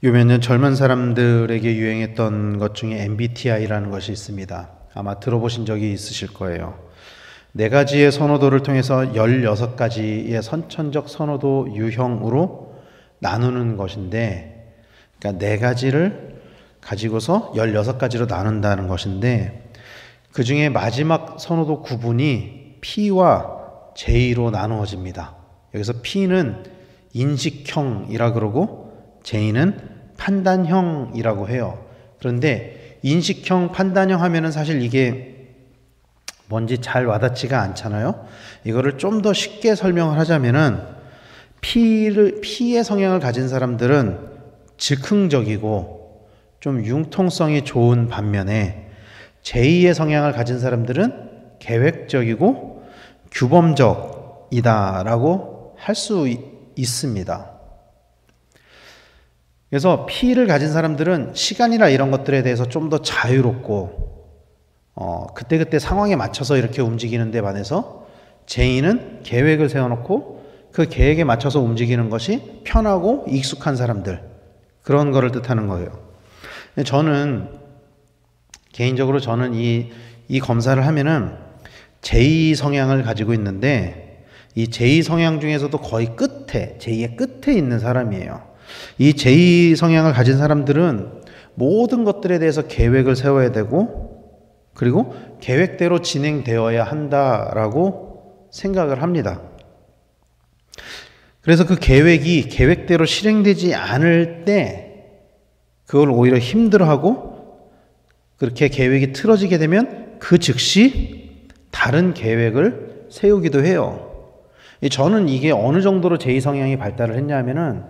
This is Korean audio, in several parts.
요 몇 년 젊은 사람들에게 유행했던 것 중에 MBTI라는 것이 있습니다. 아마 들어보신 적이 있으실 거예요. 4가지의 선호도를 통해서 16가지의 선천적 선호도 유형으로 나누는 것인데, 그러니까 4가지를 가지고서 16가지로 나눈다는 것인데, 그 중에 마지막 선호도 구분이 P와 J로 나누어집니다. 여기서 P는 인식형이라 그러고 J는 판단형이라고 해요. 그런데 인식형, 판단형 하면은 사실 이게 뭔지 잘 와닿지가 않잖아요. 이거를 좀 더 쉽게 설명을 하자면은 P의 성향을 가진 사람들은 즉흥적이고 좀 융통성이 좋은 반면에 J의 성향을 가진 사람들은 계획적이고 규범적이다라고 할 수 있습니다. 그래서 P를 가진 사람들은 시간이나 이런 것들에 대해서 좀 더 자유롭고 그때그때 상황에 맞춰서 이렇게 움직이는 데 반해서 J는 계획을 세워놓고 그 계획에 맞춰서 움직이는 것이 편하고 익숙한 사람들, 그런 거를 뜻하는 거예요. 저는 개인적으로 이 검사를 하면은 J 성향을 가지고 있는데, 이 J 성향 중에서도 거의 J의 끝에 있는 사람이에요. 이 J 성향을 가진 사람들은 모든 것들에 대해서 계획을 세워야 되고, 그리고 계획대로 진행되어야 한다라고 생각을 합니다. 그래서 그 계획이 계획대로 실행되지 않을 때 그걸 오히려 힘들어하고, 그렇게 계획이 틀어지게 되면 그 즉시 다른 계획을 세우기도 해요. 저는 이게 어느 정도로 J 성향이 발달을 했냐면은,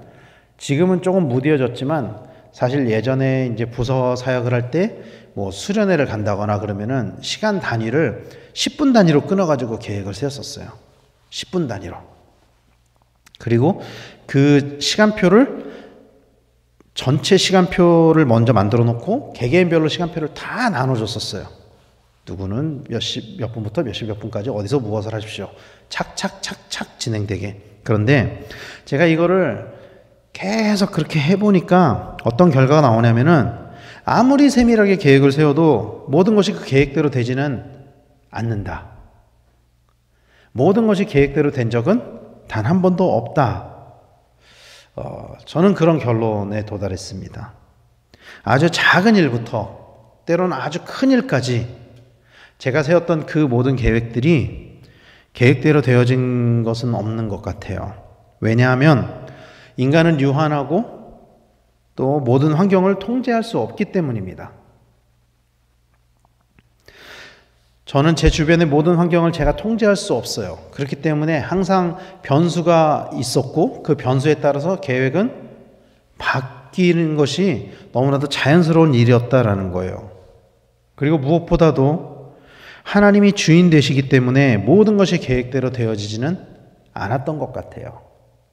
지금은 조금 무뎌졌지만 사실 예전에 이제 부서 사역을 할 때 뭐 수련회를 간다거나 그러면은 시간 단위를 10분 단위로 끊어가지고 계획을 세웠었어요. 10분 단위로. 그리고 그 시간표를, 전체 시간표를 먼저 만들어 놓고 개개인별로 시간표를 다 나눠줬었어요. 누구는 몇 분부터 몇 분까지 어디서 무엇을 하십시오. 착착착착 진행되게. 그런데 제가 이거를 계속 그렇게 해보니까 어떤 결과가 나오냐면은, 아무리 세밀하게 계획을 세워도 모든 것이 그 계획대로 되지는 않는다. 모든 것이 계획대로 된 적은 단 한 번도 없다. 저는 그런 결론에 도달했습니다. 아주 작은 일부터 때로는 아주 큰 일까지 제가 세웠던 그 모든 계획들이 계획대로 되어진 것은 없는 것 같아요. 왜냐하면 인간은 유한하고 또 모든 환경을 통제할 수 없기 때문입니다. 저는 제 주변의 모든 환경을 제가 통제할 수 없어요. 그렇기 때문에 항상 변수가 있었고, 그 변수에 따라서 계획은 바뀌는 것이 너무나도 자연스러운 일이었다라는 거예요. 그리고 무엇보다도 하나님이 주인 되시기 때문에 모든 것이 계획대로 되어지지는 않았던 것 같아요.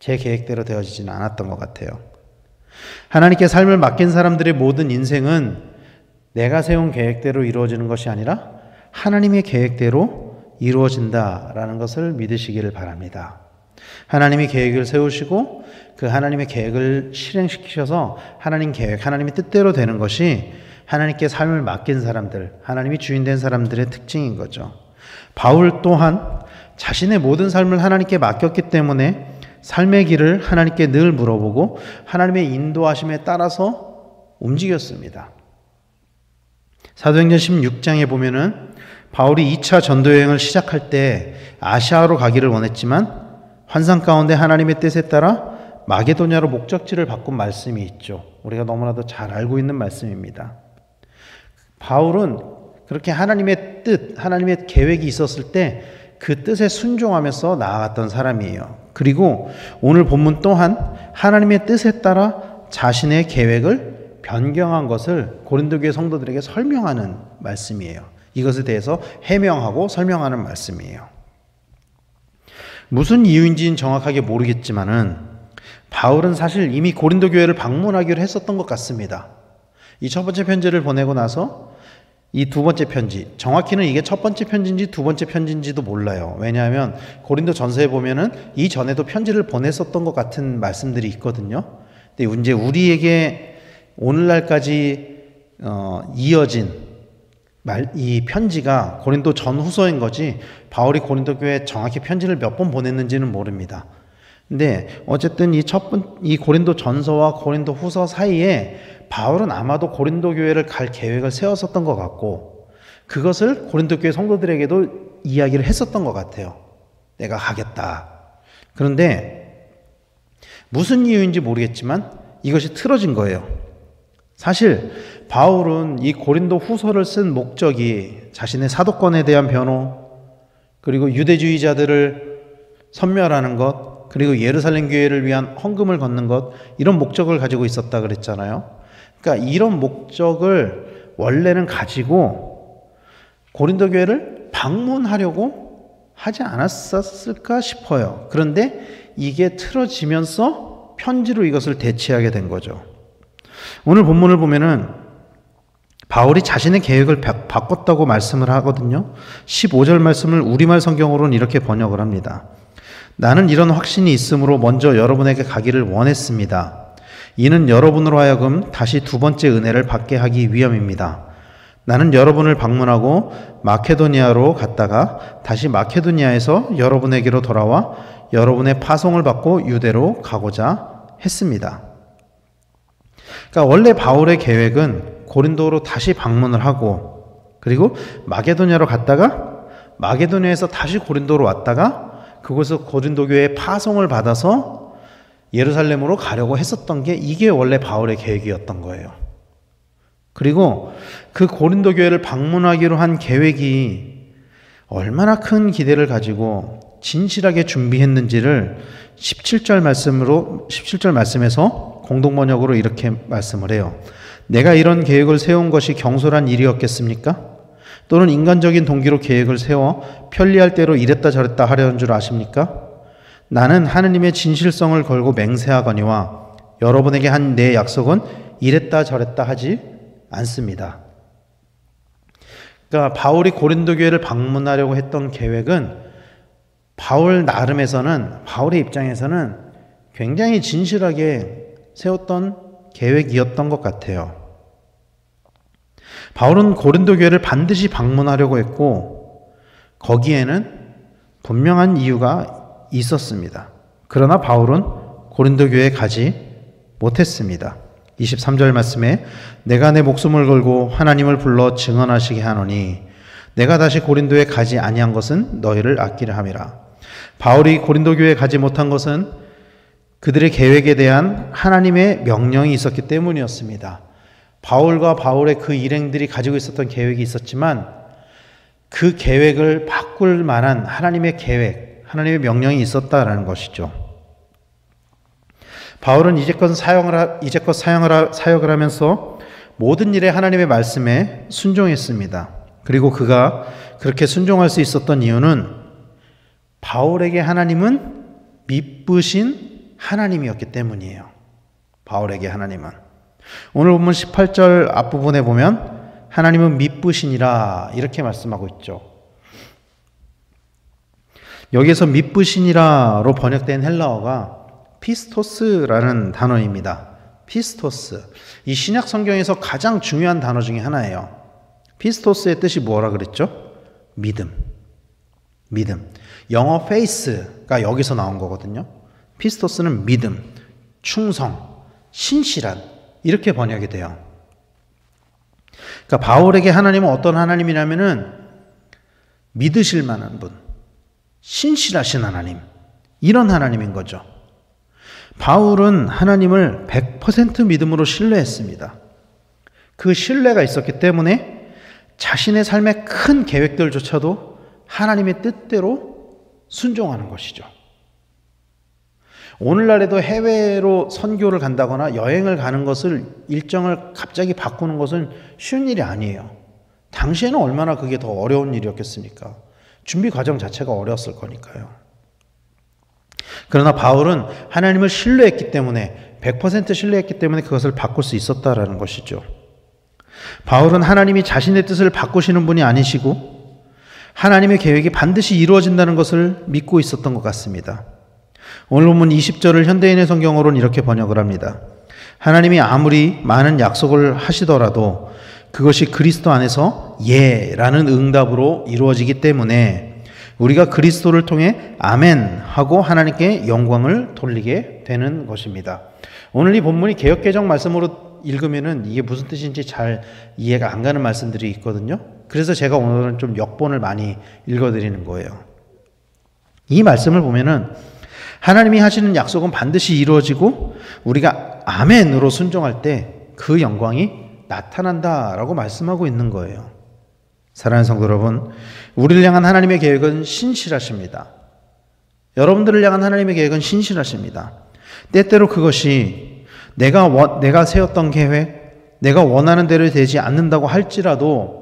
제 계획대로 되어지지는 않았던 것 같아요. 하나님께 삶을 맡긴 사람들의 모든 인생은 내가 세운 계획대로 이루어지는 것이 아니라 하나님의 계획대로 이루어진다라는 것을 믿으시기를 바랍니다. 하나님이 계획을 세우시고 그 하나님의 계획을 실행시키셔서 하나님 계획, 하나님의 뜻대로 되는 것이 하나님께 삶을 맡긴 사람들, 하나님이 주인된 사람들의 특징인 거죠. 바울 또한 자신의 모든 삶을 하나님께 맡겼기 때문에 삶의 길을 하나님께 늘 물어보고 하나님의 인도하심에 따라서 움직였습니다. 사도행전 16장에 보면은 바울이 2차 전도여행을 시작할 때 아시아로 가기를 원했지만 환상 가운데 하나님의 뜻에 따라 마게도냐로 목적지를 바꾼 말씀이 있죠. 우리가 너무나도 잘 알고 있는 말씀입니다. 바울은 그렇게 하나님의 뜻, 하나님의 계획이 있었을 때 그 뜻에 순종하면서 나아갔던 사람이에요. 그리고 오늘 본문 또한 하나님의 뜻에 따라 자신의 계획을 변경한 것을 고린도 교회 성도들에게 설명하는 말씀이에요. 이것에 대해서 해명하고 설명하는 말씀이에요. 무슨 이유인지는 정확하게 모르겠지만은 바울은 사실 이미 고린도 교회를 방문하기로 했었던 것 같습니다. 이 첫 번째 편지를 보내고 나서 이 두 번째 편지, 정확히는 이게 첫 번째 편지인지 두 번째 편지인지도 몰라요. 왜냐하면 고린도 전서에 보면은 이전에도 편지를 보냈었던 것 같은 말씀들이 있거든요. 근데 이제 우리에게 오늘날까지 이어진 이 편지가 고린도 전후서인 거지 바울이 고린도 교회에 정확히 편지를 몇 번 보냈는지는 모릅니다. 근데 어쨌든 이 고린도 전서와 고린도 후서 사이에 바울은 아마도 고린도 교회를 갈 계획을 세웠었던 것 같고 그것을 고린도 교회 성도들에게도 이야기를 했었던 것 같아요. 내가 가겠다. 그런데 무슨 이유인지 모르겠지만 이것이 틀어진 거예요. 사실 바울은 이 고린도 후서를 쓴 목적이 자신의 사도권에 대한 변호, 그리고 유대주의자들을 섬멸하는 것, 그리고 예루살렘 교회를 위한 헌금을 걷는 것, 이런 목적을 가지고 있었다 그랬잖아요. 그러니까 이런 목적을 원래는 가지고 고린도 교회를 방문하려고 하지 않았었을까 싶어요. 그런데 이게 틀어지면서 편지로 이것을 대체하게 된 거죠. 오늘 본문을 보면은 바울이 자신의 계획을 바꿨다고 말씀을 하거든요. 15절 말씀을 우리말 성경으로는 이렇게 번역을 합니다. 나는 이런 확신이 있으므로 먼저 여러분에게 가기를 원했습니다. 이는 여러분으로 하여금 다시 두 번째 은혜를 받게 하기 위함입니다. 나는 여러분을 방문하고 마케도니아로 갔다가 다시 마케도니아에서 여러분에게로 돌아와 여러분의 파송을 받고 유대로 가고자 했습니다. 그러니까 원래 바울의 계획은 고린도로 다시 방문을 하고 그리고 마게도냐로 갔다가 마게도냐에서 다시 고린도로 왔다가 그곳에서 고린도 교회의 파송을 받아서 예루살렘으로 가려고 했었던 게 이게 원래 바울의 계획이었던 거예요. 그리고 그 고린도 교회를 방문하기로 한 계획이 얼마나 큰 기대를 가지고 진실하게 준비했는지를 17절 말씀에서 공동번역으로 이렇게 말씀을 해요. 내가 이런 계획을 세운 것이 경솔한 일이었겠습니까? 또는 인간적인 동기로 계획을 세워 편리할 대로 이랬다 저랬다 하려는 줄 아십니까? 나는 하느님의 진실성을 걸고 맹세하거니와 여러분에게 한 내 약속은 이랬다 저랬다 하지 않습니다. 그러니까 바울이 고린도 교회를 방문하려고 했던 계획은 바울 나름에서는 바울의 입장에서는 굉장히 진실하게 세웠던 계획이었던 것 같아요. 바울은 고린도 교회를 반드시 방문하려고 했고 거기에는 분명한 이유가 있었습니다. 그러나 바울은 고린도 교회에 가지 못했습니다. 23절 말씀에 내가 내 목숨을 걸고 하나님을 불러 증언하시게 하노니 내가 다시 고린도에 가지 아니한 것은 너희를 아끼려 함이라. 바울이 고린도 교회에 가지 못한 것은 그들의 계획에 대한 하나님의 명령이 있었기 때문이었습니다. 바울과 바울의 그 일행들이 가지고 있었던 계획이 있었지만 그 계획을 바꿀 만한 하나님의 계획, 하나님의 명령이 있었다라는 것이죠. 바울은 이제껏 사역을 하면서 모든 일에 하나님의 말씀에 순종했습니다. 그리고 그가 그렇게 순종할 수 있었던 이유는 바울에게 하나님은 미쁘신 하나님이었기 때문이에요. 바울에게 하나님은. 오늘 본문 18절 앞부분에 보면 하나님은 미쁘시니라 이렇게 말씀하고 있죠. 여기에서 미쁘시니라로 번역된 헬라어가 피스토스라는 단어입니다. 피스토스. 이 신약 성경에서 가장 중요한 단어 중에 하나예요. 피스토스의 뜻이 뭐라 그랬죠? 믿음. 믿음. 영어 faith가 여기서 나온 거거든요. 피스토스는 믿음, 충성, 신실한 이렇게 번역이 돼요. 그러니까 바울에게 하나님은 어떤 하나님이냐면은 믿으실 만한 분, 신실하신 하나님, 이런 하나님인 거죠. 바울은 하나님을 100% 믿음으로 신뢰했습니다. 그 신뢰가 있었기 때문에 자신의 삶의 큰 계획들조차도 하나님의 뜻대로 순종하는 것이죠. 오늘날에도 해외로 선교를 간다거나 여행을 가는 것을 일정을 갑자기 바꾸는 것은 쉬운 일이 아니에요. 당시에는 얼마나 그게 더 어려운 일이었겠습니까? 준비 과정 자체가 어려웠을 거니까요. 그러나 바울은 하나님을 신뢰했기 때문에 100% 신뢰했기 때문에 그것을 바꿀 수 있었다라는 것이죠. 바울은 하나님이 자신의 뜻을 바꾸시는 분이 아니시고 하나님의 계획이 반드시 이루어진다는 것을 믿고 있었던 것 같습니다. 오늘 본문 20절을 현대인의 성경으로는 이렇게 번역을 합니다. 하나님이 아무리 많은 약속을 하시더라도 그것이 그리스도 안에서 예라는 응답으로 이루어지기 때문에 우리가 그리스도를 통해 아멘 하고 하나님께 영광을 돌리게 되는 것입니다. 오늘 이 본문이 개역개정 말씀으로 읽으면은 이게 무슨 뜻인지 잘 이해가 안 가는 말씀들이 있거든요. 그래서 제가 오늘은 좀 역본을 많이 읽어드리는 거예요. 이 말씀을 보면은 하나님이 하시는 약속은 반드시 이루어지고 우리가 아멘으로 순종할 때 그 영광이 나타난다라고 말씀하고 있는 거예요. 사랑하는 성도 여러분, 우리를 향한 하나님의 계획은 신실하십니다. 여러분들을 향한 하나님의 계획은 신실하십니다. 때때로 그것이 내가 세웠던 계획, 내가 원하는 대로 되지 않는다고 할지라도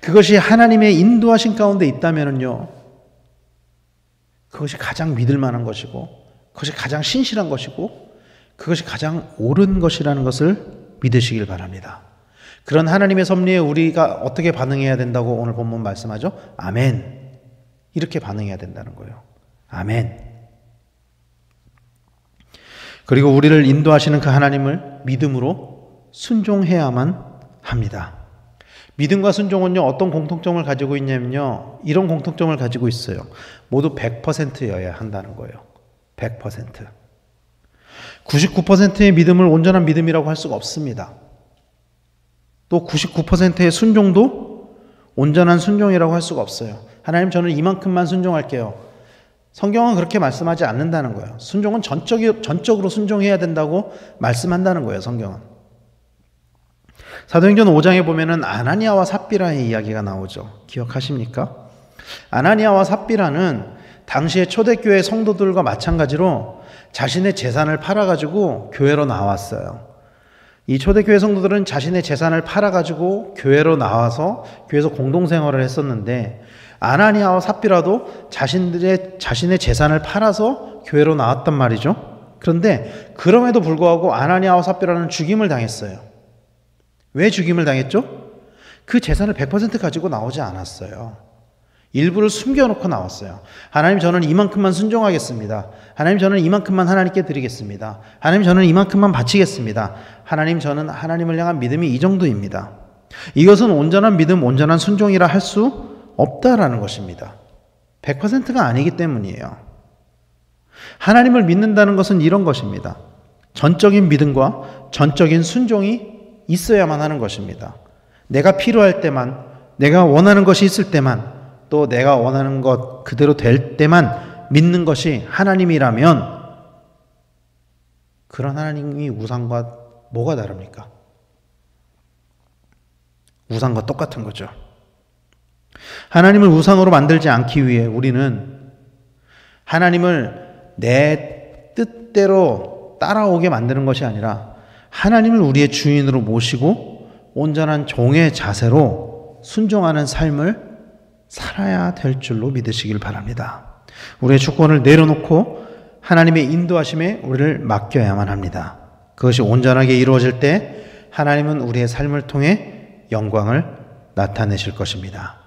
그것이 하나님의 인도하신 가운데 있다면요, 그것이 가장 믿을 만한 것이고 그것이 가장 신실한 것이고 그것이 가장 옳은 것이라는 것을 믿으시길 바랍니다. 그런 하나님의 섭리에 우리가 어떻게 반응해야 된다고 오늘 본문 말씀하죠? 아멘. 이렇게 반응해야 된다는 거예요. 아멘. 그리고 우리를 인도하시는 그 하나님을 믿음으로 순종해야만 합니다. 믿음과 순종은요, 어떤 공통점을 가지고 있냐면요, 이런 공통점을 가지고 있어요. 모두 100%여야 한다는 거예요. 100%. 99%의 믿음을 온전한 믿음이라고 할 수가 없습니다. 또 99%의 순종도 온전한 순종이라고 할 수가 없어요. 하나님, 저는 이만큼만 순종할게요. 성경은 그렇게 말씀하지 않는다는 거예요. 순종은 전적으로 순종해야 된다고 말씀한다는 거예요, 성경은. 사도행전 5장에 보면은 아나니아와 삽비라의 이야기가 나오죠. 기억하십니까? 아나니아와 삽비라는 당시의 초대교회 성도들과 마찬가지로 자신의 재산을 팔아가지고 교회로 나왔어요. 이 초대교회 성도들은 자신의 재산을 팔아가지고 교회로 나와서 교회에서 공동생활을 했었는데, 아나니아와 삽비라도 자신의 재산을 팔아서 교회로 나왔단 말이죠. 그런데 그럼에도 불구하고 아나니아와 삽비라는 죽임을 당했어요. 왜 죽임을 당했죠? 그 재산을 100% 가지고 나오지 않았어요. 일부를 숨겨놓고 나왔어요. 하나님, 저는 이만큼만 순종하겠습니다. 하나님, 저는 이만큼만 하나님께 드리겠습니다. 하나님, 저는 이만큼만 바치겠습니다. 하나님, 저는 하나님을 향한 믿음이 이 정도입니다. 이것은 온전한 믿음, 온전한 순종이라 할 수 없다라는 것입니다. 100%가 아니기 때문이에요. 하나님을 믿는다는 것은 이런 것입니다. 전적인 믿음과 전적인 순종이 있어야만 하는 것입니다. 내가 필요할 때만, 내가 원하는 것이 있을 때만, 또 내가 원하는 것 그대로 될 때만 믿는 것이 하나님이라면, 그런 하나님이 우상과 뭐가 다릅니까? 우상과 똑같은 거죠. 하나님을 우상으로 만들지 않기 위해 우리는 하나님을 내 뜻대로 따라오게 만드는 것이 아니라 하나님을 우리의 주인으로 모시고 온전한 종의 자세로 순종하는 삶을 살아야 될 줄로 믿으시길 바랍니다. 우리의 주권을 내려놓고 하나님의 인도하심에 우리를 맡겨야만 합니다. 그것이 온전하게 이루어질 때 하나님은 우리의 삶을 통해 영광을 나타내실 것입니다.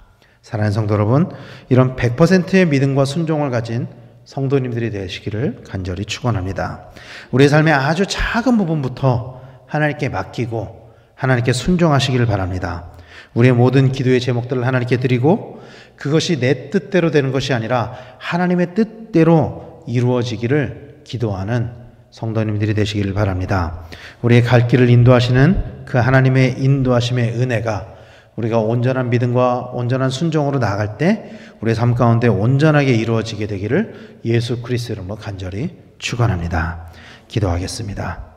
사랑하는 성도 여러분, 이런 100%의 믿음과 순종을 가진 성도님들이 되시기를 간절히 축원합니다. 우리의 삶의 아주 작은 부분부터 하나님께 맡기고 하나님께 순종하시기를 바랍니다. 우리의 모든 기도의 제목들을 하나님께 드리고 그것이 내 뜻대로 되는 것이 아니라 하나님의 뜻대로 이루어지기를 기도하는 성도님들이 되시기를 바랍니다. 우리의 갈 길을 인도하시는 그 하나님의 인도하심의 은혜가 우리가 온전한 믿음과 온전한 순종으로 나아갈 때 우리의 삶 가운데 온전하게 이루어지게 되기를 예수 그리스도 이름으로 간절히 축원합니다. 기도하겠습니다.